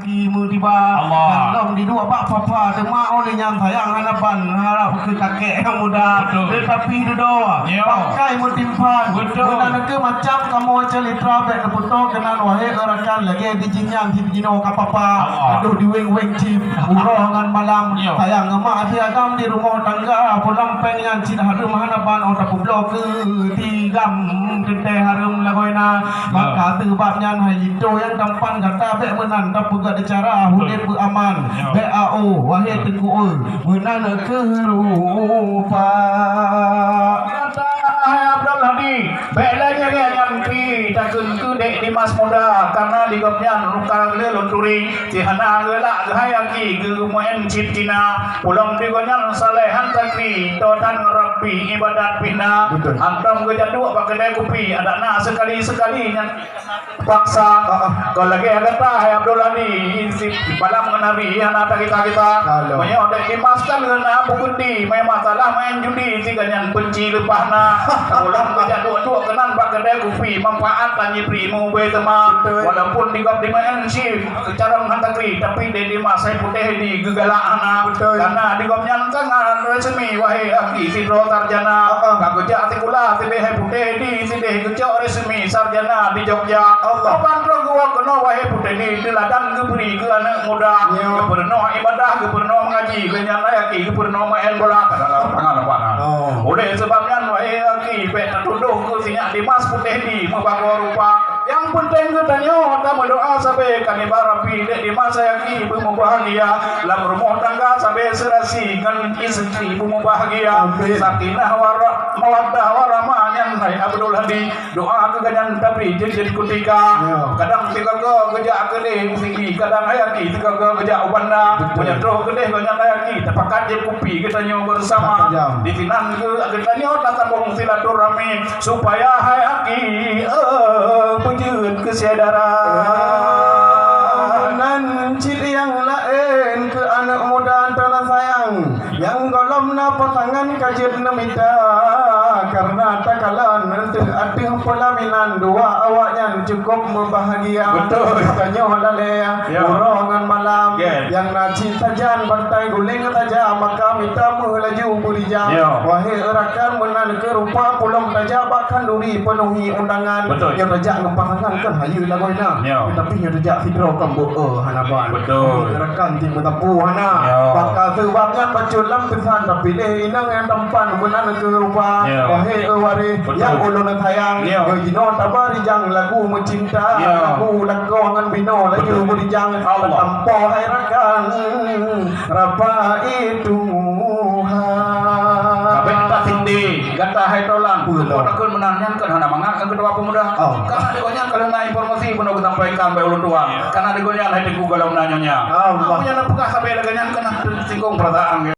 di tiba dalam di dua bak papa tema oleh yang sayang hanapan harap ke kakek yang muda tetapi doa pakai mutimpan benar ke macam kamu celitra bek keputo kenan wahai rakan lagi di jinyang di jino kapapa aduh di weng cip urongan malam sayang emak si agam di rumah tangga pulang pengen cid harum hanapan otak blok ke tigam tete harum lagoina maka sebabnya itu yang tampan kata bek menan tak pegat cara hudir beraman BAO wahai tengku menan kerupa kata Abdul Hadi belanya yang pi takun ku dek di mas muda karena digopnya luka le lonturi cihana gelak hayaki ke moen citina pulang digonya salehan takri totan rapi ibadat pina antam ge jadu pakai kopi ada na sekali-sekali paksa kalau lagi kata Abdul Hadi malam menari anak kita banyak ada dimaskan kena bukundi main masalah main judi tiganya benci lepahna ulang kerja dua kenan pak kedai kopi manfaat tanya primo be tema walaupun digap di main shift secara menghantakri tapi di masa putih di gegalak anak karena digapnya sangat resmi wahai aki sidro sarjana gak kerja artikula tibeh putih di sideh kerja resmi sarjana di Jogja Allah bandro gua kena wahai putih di teladan geberi ke anak muda gubernur ibadah gubernur mengaji kenyana aki gubernur main bola kadang pangan oleh sebabnya wahai aki pe tertuduh ke sinyak Dimas putih di membawa rupa yang penting katanya kita berdoa sampai kanibah rapi di masa yang ibu bahagia dalam rumah tangga sampai serasi dengan istri ibu bahagia sakinah mawaddah warahmah yang hai Abdul Hadi doa keganyan tapi jadi kutika kadang tiga kerja gede tinggi kadang hayaki tiga kerja ubanda punya roh gede ganyan hayaki tepakat je kopi katanya bersama di tinan ke katanya tatambung silaturahmi supaya hayaki wujud kesadaran cil yang lain ke anak muda antara sayang yang golom na pasangan kajir namita karena takalan nanti ada pelaminan dua awaknya cukup membahagia betul katanya lalea urongan malam yang naci tajan bantai guling tajam maka minta melaju berijam wahai rakan menan ke rupa pulang tajam bahkan duri penuhi undangan yang rejak ngepasangan kan hayu lagoina tapi yang rejak fidro kan hanaban betul rakan tim tapu hana bakal sebabnya paculam pesan tapi deh inang yang tampan menan ke rupa wahai wari yang ulun sayang jino tabari jang lagu mencinta lagu lagongan bino lagi berijang tanpa hai rakan rapa itu kabeh tinggi gata hai tolan potakun menanyan kan hana mangat kan kedua pemuda karena digonya kalau na informasi pun aku sampaikan bae ulun tuan karena digonya hai teguh galau nanyonya punya buka sampai laganyan kena singgung perasaan